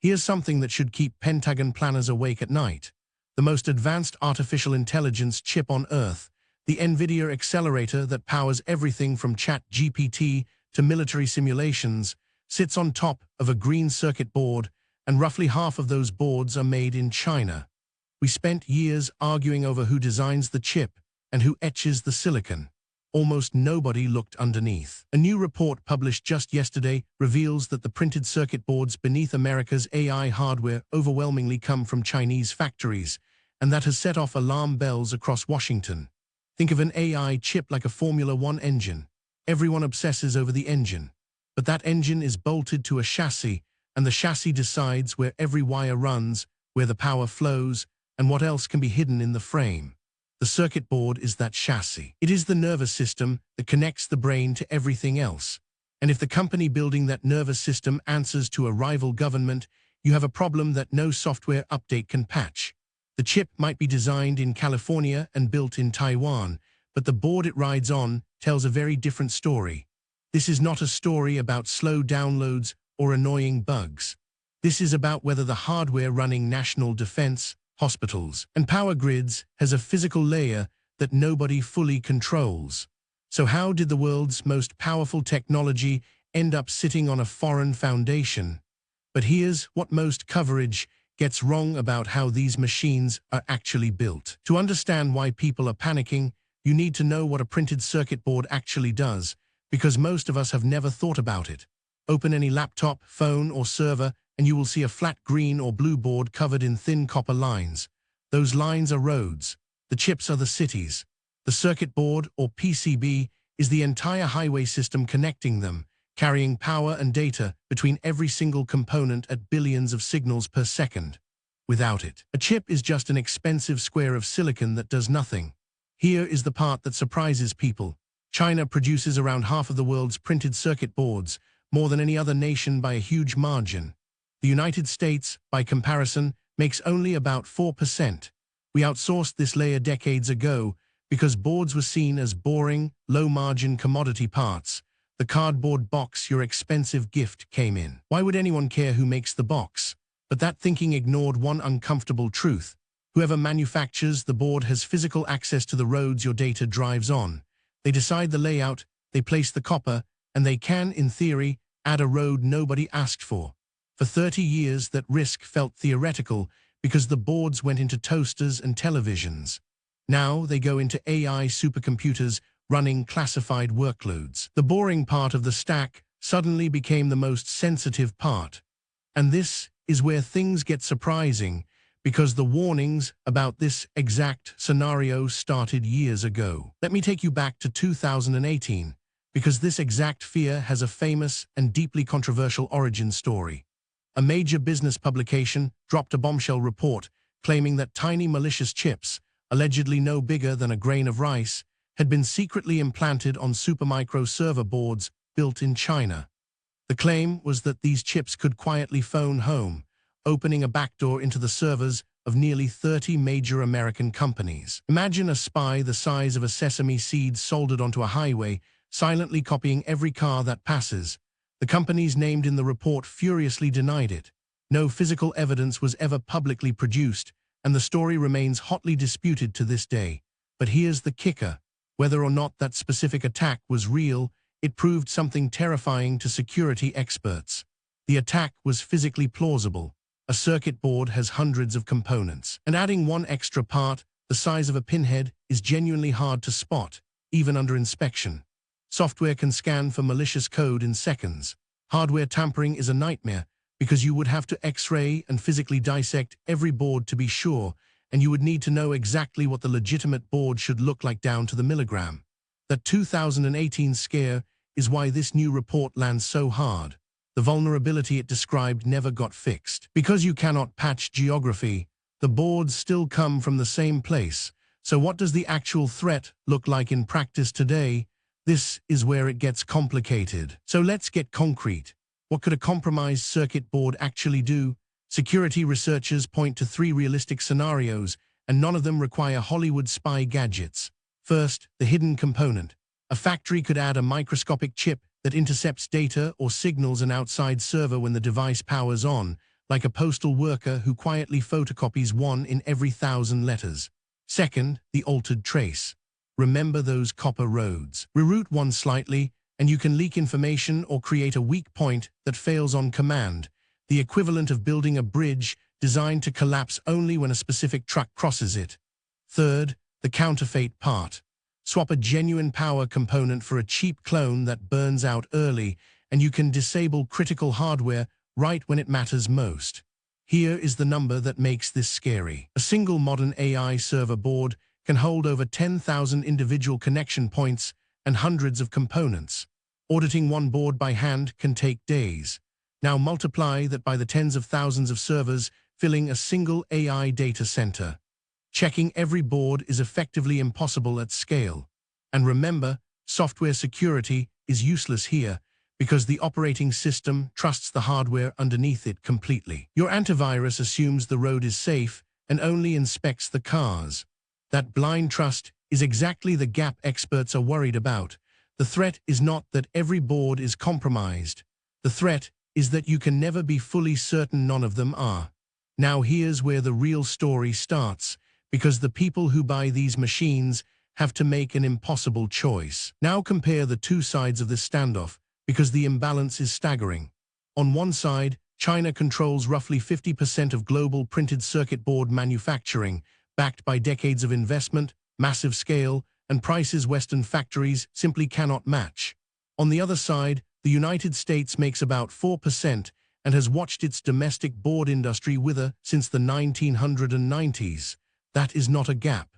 Here's something that should keep Pentagon planners awake at night. The most advanced artificial intelligence chip on Earth, the Nvidia accelerator that powers everything from ChatGPT to military simulations, sits on top of a green circuit board, and roughly half of those boards are made in China. We spent years arguing over who designs the chip and who etches the silicon. Almost nobody looked underneath. A new report published just yesterday reveals that the printed circuit boards beneath America's AI hardware overwhelmingly come from Chinese factories, and that has set off alarm bells across Washington. Think of an AI chip like a Formula One engine. Everyone obsesses over the engine. But that engine is bolted to a chassis, and the chassis decides where every wire runs, where the power flows, and what else can be hidden in the frame. The circuit board is that chassis. It is the nervous system that connects the brain to everything else. And if the company building that nervous system answers to a rival government, you have a problem that no software update can patch. The chip might be designed in California and built in Taiwan, but the board it rides on tells a very different story. This is not a story about slow downloads or annoying bugs. This is about whether the hardware running national defense, hospitals, and power grids has a physical layer that nobody fully controls. So how did the world's most powerful technology end up sitting on a foreign foundation? But here's what most coverage gets wrong about how these machines are actually built. To understand why people are panicking, you need to know what a printed circuit board actually does, because most of us have never thought about it. Open any laptop, phone, or server, and you will see a flat green or blue board covered in thin copper lines. Those lines are roads. The chips are the cities. The circuit board, or PCB, is the entire highway system connecting them, carrying power and data between every single component at billions of signals per second. Without it, a chip is just an expensive square of silicon that does nothing. Here is the part that surprises people. China produces around half of the world's printed circuit boards, more than any other nation by a huge margin. The United States, by comparison, makes only about 4%. We outsourced this layer decades ago because boards were seen as boring, low-margin commodity parts. The cardboard box your expensive gift came in. Why would anyone care who makes the box? But that thinking ignored one uncomfortable truth. Whoever manufactures the board has physical access to the roads your data drives on. They decide the layout, they place the copper, and they can, in theory, add a road nobody asked for. For 30 years, that risk felt theoretical because the boards went into toasters and televisions. Now they go into AI supercomputers running classified workloads. The boring part of the stack suddenly became the most sensitive part. And this is where things get surprising, because the warnings about this exact scenario started years ago. Let me take you back to 2018, because this exact fear has a famous and deeply controversial origin story. A major business publication dropped a bombshell report claiming that tiny malicious chips, allegedly no bigger than a grain of rice, had been secretly implanted on Supermicro server boards built in China. The claim was that these chips could quietly phone home, opening a backdoor into the servers of nearly 30 major American companies. Imagine a spy the size of a sesame seed soldered onto a highway, silently copying every car that passes. The companies named in the report furiously denied it. No physical evidence was ever publicly produced, and the story remains hotly disputed to this day. But here's the kicker. Whether or not that specific attack was real, it proved something terrifying to security experts. The attack was physically plausible. A circuit board has hundreds of components, and adding one extra part, the size of a pinhead, is genuinely hard to spot, even under inspection. Software can scan for malicious code in seconds. Hardware tampering is a nightmare because you would have to X-ray and physically dissect every board to be sure, and you would need to know exactly what the legitimate board should look like down to the milligram. That 2018 scare is why this new report lands so hard. The vulnerability it described never got fixed. Because you cannot patch geography, the boards still come from the same place. So what does the actual threat look like in practice today? This is where it gets complicated. So let's get concrete. What could a compromised circuit board actually do? Security researchers point to 3 realistic scenarios, and none of them require Hollywood spy gadgets. First, the hidden component. A factory could add a microscopic chip that intercepts data or signals an outside server when the device powers on, like a postal worker who quietly photocopies one in every 1,000 letters. Second, the altered trace. Remember those copper roads. Reroute one slightly, and you can leak information or create a weak point that fails on command, the equivalent of building a bridge designed to collapse only when a specific truck crosses it. Third, the counterfeit part. Swap a genuine power component for a cheap clone that burns out early, and you can disable critical hardware right when it matters most. Here is the number that makes this scary. A single modern AI server board can hold over 10,000 individual connection points and hundreds of components. Auditing one board by hand can take days. Now multiply that by the tens of thousands of servers filling a single AI data center. Checking every board is effectively impossible at scale. And remember, software security is useless here because the operating system trusts the hardware underneath it completely. Your antivirus assumes the road is safe and only inspects the cars. That blind trust is exactly the gap experts are worried about. The threat is not that every board is compromised. The threat is that you can never be fully certain none of them are. Now here's where the real story starts, because the people who buy these machines have to make an impossible choice. Now compare the two sides of this standoff, because the imbalance is staggering. On one side, China controls roughly 50% of global printed circuit board manufacturing, backed by decades of investment, massive scale, and prices Western factories simply cannot match. On the other side, the United States makes about 4% and has watched its domestic board industry wither since the 1990s. That is not a gap.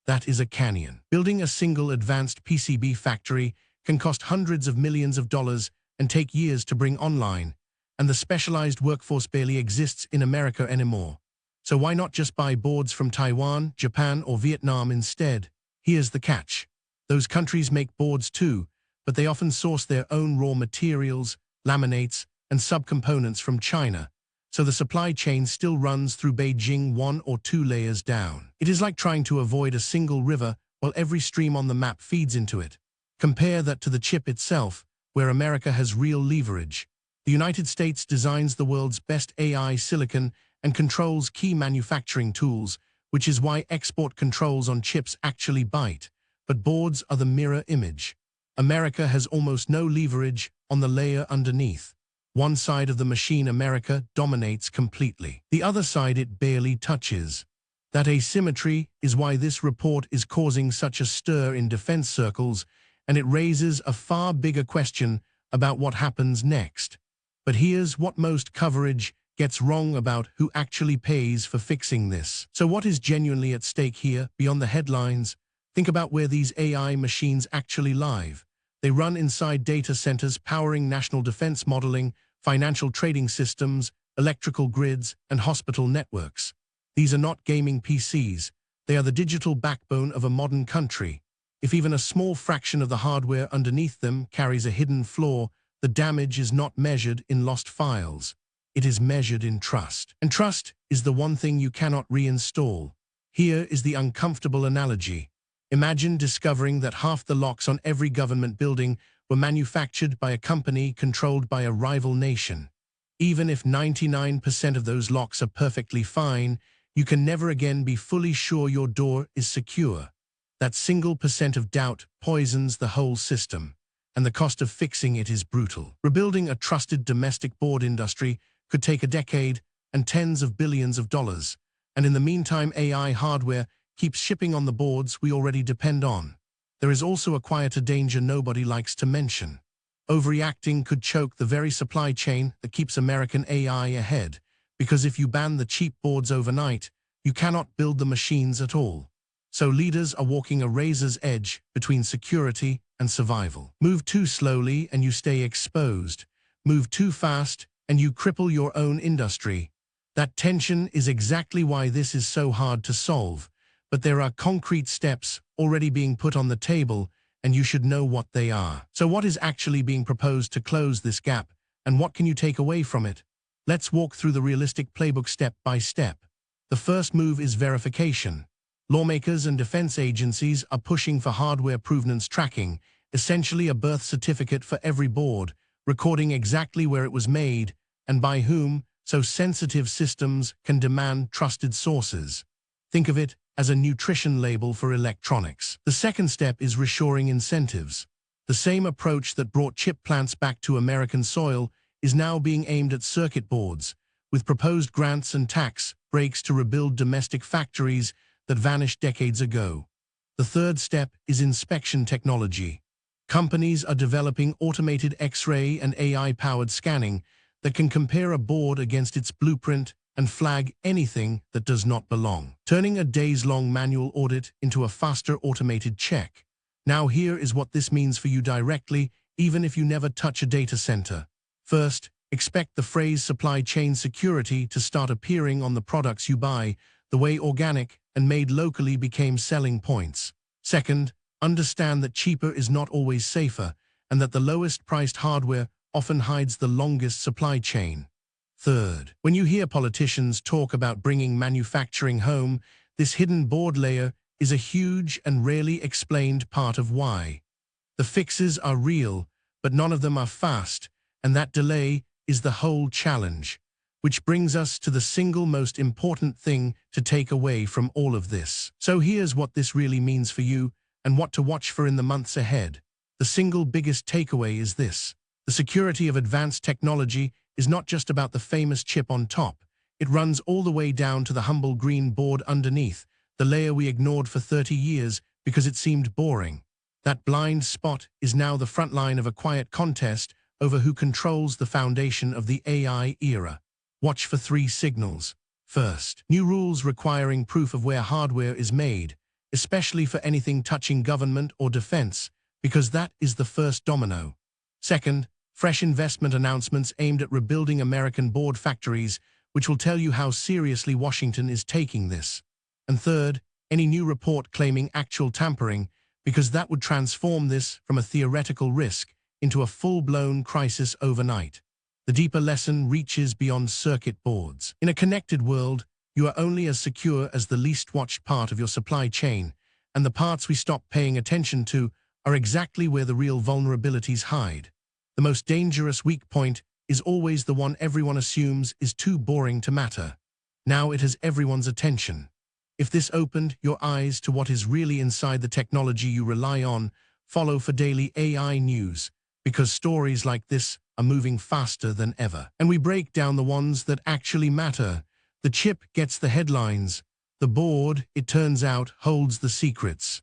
That is a canyon. Building a single advanced PCB factory can cost hundreds of millions of dollars and take years to bring online, and the specialized workforce barely exists in America anymore. So why not just buy boards from Taiwan, Japan, or Vietnam instead? Here's the catch. Those countries make boards too, but they often source their own raw materials, laminates, and subcomponents from China, so the supply chain still runs through Beijing 1 or 2 layers down. It is like trying to avoid a single river while every stream on the map feeds into it. Compare that to the chip itself, where America has real leverage. The United States designs the world's best AI silicon and controls key manufacturing tools, which is why export controls on chips actually bite. But boards are the mirror image. America has almost no leverage on the layer underneath. One side of the machine America dominates completely. The other side it barely touches. That asymmetry is why this report is causing such a stir in defense circles, and it raises a far bigger question about what happens next. But here's what most coverage gets wrong about who actually pays for fixing this. So what is genuinely at stake here, beyond the headlines? Think about where these AI machines actually live. They run inside data centers powering national defense modeling, financial trading systems, electrical grids, and hospital networks. These are not gaming PCs. They are the digital backbone of a modern country. If even a small fraction of the hardware underneath them carries a hidden flaw, the damage is not measured in lost files. It is measured in trust. And trust is the one thing you cannot reinstall. Here is the uncomfortable analogy. Imagine discovering that half the locks on every government building were manufactured by a company controlled by a rival nation. Even if 99% of those locks are perfectly fine, you can never again be fully sure your door is secure. That single percent of doubt poisons the whole system, and the cost of fixing it is brutal. Rebuilding a trusted domestic board industry could take a decade and tens of billions of dollars, and in the meantime AI hardware keeps shipping on the boards we already depend on. There is also a quieter danger nobody likes to mention. Overreacting could choke the very supply chain that keeps American AI ahead, because if you ban the cheap boards overnight, you cannot build the machines at all. So leaders are walking a razor's edge between security and survival. Move too slowly and you stay exposed. Move too fast and you cripple your own industry. That tension is exactly why this is so hard to solve. But there are concrete steps already being put on the table, and you should know what they are. So what is actually being proposed to close this gap, and what can you take away from it? Let's walk through the realistic playbook step by step. The first move is verification. Lawmakers and defense agencies are pushing for hardware provenance tracking, essentially a birth certificate for every board, recording exactly where it was made and by whom, so sensitive systems can demand trusted sources. Think of it as a nutrition label for electronics. The second step is reshoring incentives. The same approach that brought chip plants back to American soil is now being aimed at circuit boards, with proposed grants and tax breaks to rebuild domestic factories that vanished decades ago. The third step is inspection technology. Companies are developing automated X-ray and AI-powered scanning that can compare a board against its blueprint and flag anything that does not belong, turning a days-long manual audit into a faster automated check. Now here is what this means for you directly, even if you never touch a data center. First, expect the phrase supply chain security to start appearing on the products you buy, the way organic and made locally became selling points. Second, understand that cheaper is not always safer, and that the lowest-priced hardware often hides the longest supply chain. Third, when you hear politicians talk about bringing manufacturing home, this hidden board layer is a huge and rarely explained part of why. The fixes are real, but none of them are fast, and that delay is the whole challenge. Which brings us to the single most important thing to take away from all of this. So here's what this really means for you and what to watch for in the months ahead. The single biggest takeaway is this: the security of advanced technology is not just about the famous chip on top. It runs all the way down to the humble green board underneath, the layer we ignored for 30 years because it seemed boring. That blind spot is now the front line of a quiet contest over who controls the foundation of the AI era. Watch for 3 signals. First, new rules requiring proof of where hardware is made, especially for anything touching government or defense, because that is the first domino. Second, fresh investment announcements aimed at rebuilding American board factories, which will tell you how seriously Washington is taking this. And third, any new report claiming actual tampering, because that would transform this from a theoretical risk into a full-blown crisis overnight. The deeper lesson reaches beyond circuit boards. In a connected world, you are only as secure as the least watched part of your supply chain, and the parts we stop paying attention to are exactly where the real vulnerabilities hide. The most dangerous weak point is always the one everyone assumes is too boring to matter. Now it has everyone's attention. If this opened your eyes to what is really inside the technology you rely on, follow for daily AI news, because stories like this are moving faster than ever. And we break down the ones that actually matter. The chip gets the headlines. The board, it turns out, holds the secrets.